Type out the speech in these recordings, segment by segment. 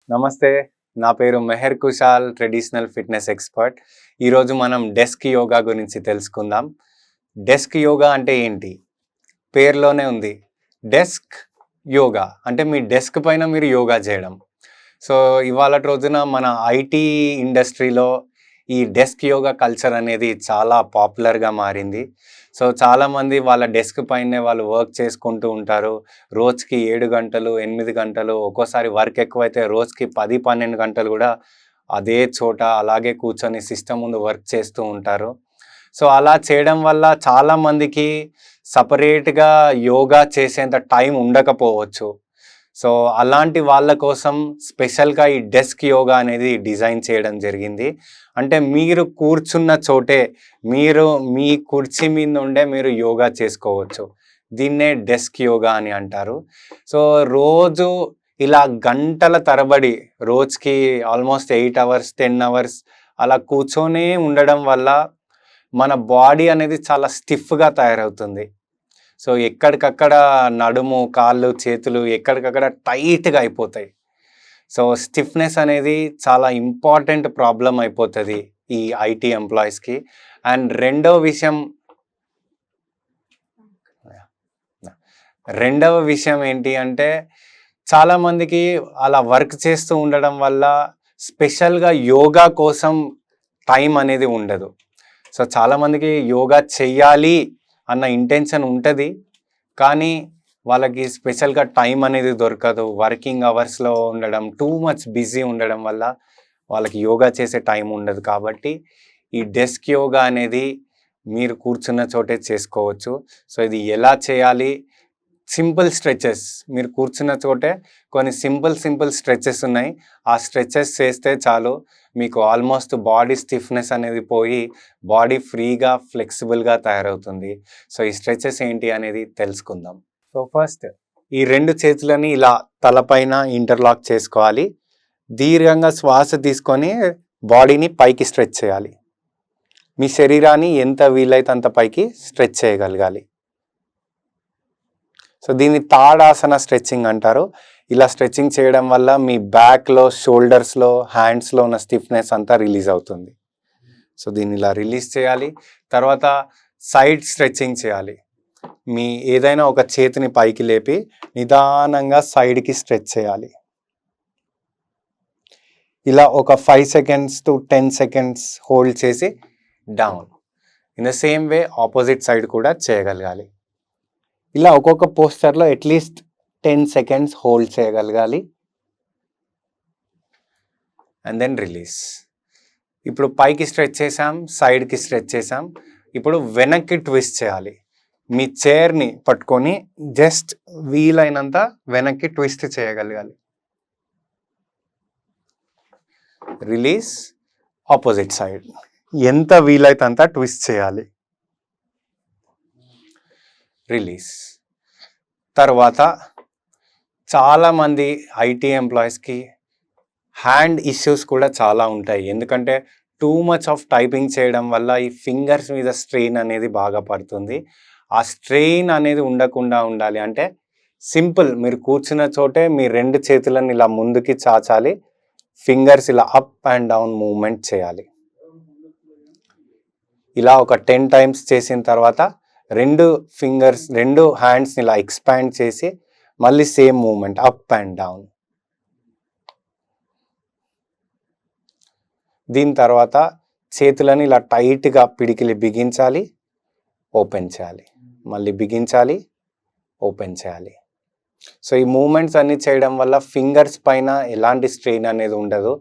నమస్తే. నా పేరు Meher Kushal, traditional fitness expert. ఈరోజు మనం డెస్క్ యోగా గురించి తెలుసుకుందాం. డెస్క్ యోగా అంటే ఏంటి? పేరులోనే ఉంది. డెస్క్ యోగా అంటే మీ డెస్క్ పైన మీరు యోగా చేయడం. సో, ఇవాళటి రోజున మన ఐటీ ఇండస్ట్రీలో ఈ డెస్క్ యోగా కల్చర్ అనేది చాలా పాపులర్‌గా మారింది. సో, చాలామంది వాళ్ళ డెస్క్ పైనే వాళ్ళు వర్క్ చేసుకుంటూ ఉంటారు. రోజుకి 7 గంటలు, 8 గంటలు, ఒక్కోసారి వర్క్ ఎక్కువైతే రోజుకి 10, 12 గంటలు గూడా అదే చోట అలాగే కూర్చొని సిస్టమ్ ముందు వర్క్ చేస్తూ ఉంటారు. సో, అలా చేయడం వల్ల చాలామందికి సెపరేట్‌గా యోగా చేసేంత టైం ఉండకపోవచ్చు. సో, అలాంటి వాళ్ళ కోసం స్పెషల్‌గా ఈ డెస్క్ యోగా అనేది డిజైన్ చేయడం జరిగింది. అంటే మీరు కూర్చున్న చోటే మీరు మీ కుర్చీ మీద నుండే మీరు యోగా చేసుకోవచ్చు. దీన్నే డెస్క్ యోగా అని అంటారు. సో, రోజు ఇలా గంటల తరబడి రోజుకి ఆల్మోస్ట్ 8 అవర్స్, 10 అవర్స్ అలా కూర్చొనే ఉండడం వల్ల మన బాడీ అనేది చాలా స్టిఫ్‌గా తయారవుతుంది. సో, ఎక్కడికక్కడ నడుము, కాళ్ళు, చేతులు ఎక్కడికక్కడ టైట్‌గా అయిపోతాయి. సో, స్టిఫ్‌నెస్ అనేది చాలా ఇంపార్టెంట్ ప్రాబ్లమ్ అయిపోతది ఈ ఐటీ ఎంప్లాయీస్‌కి. అండ్ రెండవ విషయం ఏంటి అంటే, చాలామందికి అలా వర్క్ చేస్తూ ఉండడం వల్ల స్పెషల్‌గా యోగా కోసం టైం అనేది ఉండదు. సో, చాలామందికి యోగా చెయ్యాలి అన్న ఇంటెన్షన్ ఉంటది. కానీ వాళ్ళకి స్పెషల్‌గా టైం అనేది దొరకదు. వర్కింగ్ అవర్స్‌లో ఉండడం, టూ మచ్ బిజీ ఉండడం వల్ల వాళ్ళకి యోగా చేసే టైం ఉండదు. కాబట్టి ఈ డెస్క్ యోగా అనేది మీరు కూర్చున్న చోటే చేసుకోవచ్చు. సో, ఇది ఎలా చేయాలి? Simple stretches. మీరు కూర్చున్న చోటే కొన్ని సింపుల్ స్ట్రెచెస్ ఉన్నాయి. ఆ స్ట్రెచెస్ చేస్తే చాలు. మీకు ఆల్మోస్ట్ బాడీ స్టిఫ్‌నెస్ అనేది పోయి బాడీ ఫ్రీగా, ఫ్లెక్సిబుల్‌గా తయారవుతుంది. సో, ఈ స్ట్రెచెస్ ఏంటి అనేది తెలుసుకుందాం. సో, ఫస్ట్ ఈ 2 చేతులని ఇలా తలపైన ఇంటర్లాక్ చేసుకోవాలి. దీర్ఘంగా శ్వాస తీసుకొని బాడీని పైకి స్ట్రెచ్ చేయాలి. మీ శరీరాన్ని ఎంత వీలైతే అంత పైకి స్ట్రెచ్ చేయగలగాలి. సో, దీన్ని తాడాసన స్ట్రెచ్చింగ్ అంటారు. ఇలా స్ట్రెచ్చింగ్ చేయడం వల్ల మీ బ్యాక్‌లో, షోల్డర్స్‌లో, హ్యాండ్స్‌లో ఉన్న స్టిఫ్‌నెస్ అంతా రిలీజ్ అవుతుంది. సో, దీన్ని ఇలా రిలీజ్ చేయాలి. తర్వాత సైడ్ స్ట్రెచ్చింగ్ చేయాలి. మీ ఏదైనా ఒక చేతిని పైకి లేపి నిదానంగా సైడ్‌కి స్ట్రెచ్ చేయాలి. ఇలా ఒక 5 సెకండ్స్ టు 10 సెకండ్స్ హోల్డ్ చేసి down. In the same way opposite side కూడా చేయగలగాలి. ఇలా ఒక్కొక్క పోస్చర్‌లో అట్‌లీస్ట్ 10 సెకండ్స్ హోల్డ్ చేయగలగాలి. And then release. ఇప్పుడు పైకి స్ట్రెచ్ చేసాం, సైడ్‌కి స్ట్రెచ్ చేసాం. ఇప్పుడు వెనక్కి ట్విస్ట్ చేయాలి. మీ చైర్‌ని పట్టుకొని జస్ట్ వీలైనంత వెనక్కి ట్విస్ట్ చేయగలగాలి. Release, opposite side. ఎంత వీలైతే అంత ట్విస్ట్ చేయాలి. రిలీజ్. తర్వాత చాలామంది ఐటీ ఎంప్లాయీస్‌కి హ్యాండ్ ఇష్యూస్ కూడా చాలా ఉంటాయి. ఎందుకంటే టూ మచ్ ఆఫ్ టైపింగ్ చేయడం వల్ల ఈ ఫింగర్స్ మీద స్ట్రెయిన్ అనేది బాగా పడుతుంది. ఆ స్ట్రెయిన్ అనేది ఉండకుండా ఉండాలి అంటే సింపుల్, మీరు కూర్చున్న చోటే మీ 2 చేతులను ఇలా ముందుకి చాచాలి. ఫింగర్స్ ఇలా అప్ అండ్ డౌన్ మూవ్‌మెంట్ చేయాలి. ఇలా ఒక 10 టైమ్స్ చేసిన తర్వాత 2 హ్యాండ్స్‌ని ఇలా ఎక్స్పాండ్ చేసి మళ్ళీ same movement up and down. దీని తర్వాత చేతులని ఇలా టైట్‌గా పిడికిలి బిగించాలి, ఓపెన్ చేయాలి. మళ్ళీ బిగించాలి, ఓపెన్ చేయాలి. సో, ఈ మూవ్‌మెంట్స్ అన్నీ చేయడం వల్ల ఫింగర్స్ పైన ఎలాంటి స్ట్రెయిన్ అనేది ఉండదు.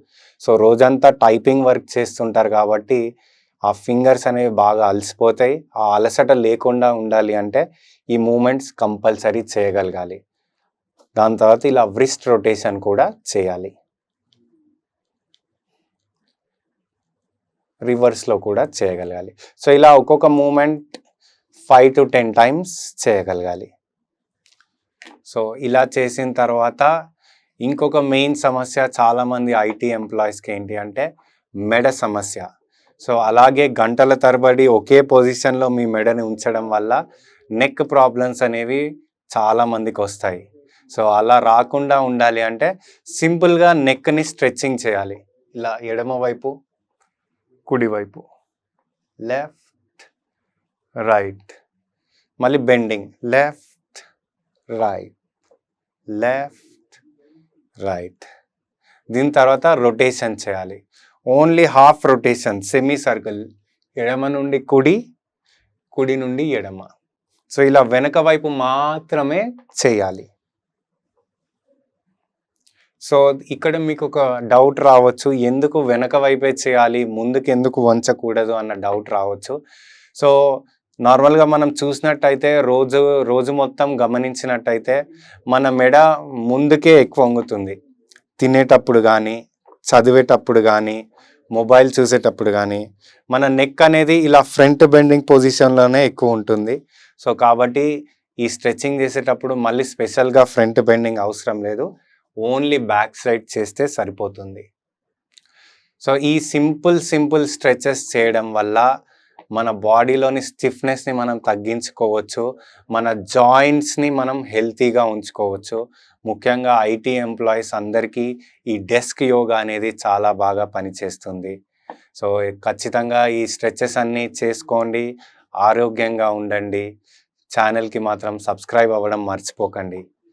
సో, రోజంతా టైపింగ్ వర్క్ చేస్తుంటారు కాబట్టి ఆ ఫింగర్స్ అనేవి బాగా అలసిపోతాయి. ఆ అలసట లేకుండా ఉండాలి అంటే ఈ మూవ్‌మెంట్స్ కంపల్సరీ చేయగలగాలి. దాని తర్వాత ఇలా వ్రిస్ట్ రొటేషన్ కూడా చేయాలి. రివర్స్‌లో కూడా చేయగలగాలి. సో, ఇలా ఒక్కొక్క మూవ్‌మెంట్ 5 to 10 టైమ్స్ చేయగలగాలి. సో, ఇలా చేసిన తర్వాత ఇంకొక మెయిన్ సమస్య చాలామంది ఐటీ ఎంప్లాయీస్‌కి ఏంటి అంటే మెడ సమస్య. సో, అలాగే గంటల తరబడి ఒకే పొజిషన్‌లో మీ మెడని ఉంచడం వల్ల నెక్ ప్రాబ్లమ్స్ అనేవి చాలామందికి వస్తాయి. సో అలా రాకుండా ఉండాలి అంటే సింపుల్గా నెక్ని స్ట్రెచ్చింగ్ చేయాలి. ఇలా ఎడమ వైపు, కుడివైపు, లెఫ్ట్, రైట్, మళ్ళీ bending, left, right, left, right. దీని తర్వాత రొటేషన్ చేయాలి. Only half rotation, semi circle, ఎడమ నుండి కుడి, కుడి నుండి ఎడమ. సో ఇలా వెనక వైపు మాత్రమే చేయాలి. సో ఇక్కడ మీకు ఒక డౌట్ రావచ్చు, ఎందుకు వెనక వైపే చేయాలి, ముందుకు ఎందుకు వంచకూడదు అన్న డౌట్ రావచ్చు. సో నార్మల్గా మనం చూసినట్టయితే రోజు మొత్తం గమనించినట్టయితే మన మెడ ముందుకే ఎక్కువ వంగుతుంది. తినేటప్పుడు కానీ, చదివేటప్పుడు కానీ, మొబైల్ చూసేటప్పుడు కానీ మన నెక్ అనేది ఇలా ఫ్రంట్ బెండింగ్ పొజిషన్లోనే ఎక్కువ ఉంటుంది. సో కాబట్టి ఈ స్ట్రెచ్చింగ్ చేసేటప్పుడు మళ్ళీ స్పెషల్గా ఫ్రంట్ బెండింగ్ అవసరం లేదు, ఓన్లీ బ్యాక్ సైడ్ చేస్తే సరిపోతుంది. సో ఈ సింపుల్ స్ట్రెచెస్ చేయడం వల్ల మన బాడీలోని స్టిఫ్నెస్ని మనం తగ్గించుకోవచ్చు, మన జాయింట్స్ని మనం హెల్తీగా ఉంచుకోవచ్చు. ముఖ్యంగా ఐటీ ఎంప్లాయీస్ అందరికీ ఈ డెస్క్ యోగా అనేది చాలా బాగా పనిచేస్తుంది. సో ఖచ్చితంగా ఈ స్ట్రెచెస్ అన్నీ చేసుకోండి, ఆరోగ్యంగా ఉండండి. ఛానల్కి మాత్రం సబ్స్క్రైబ్ అవ్వడం మర్చిపోకండి.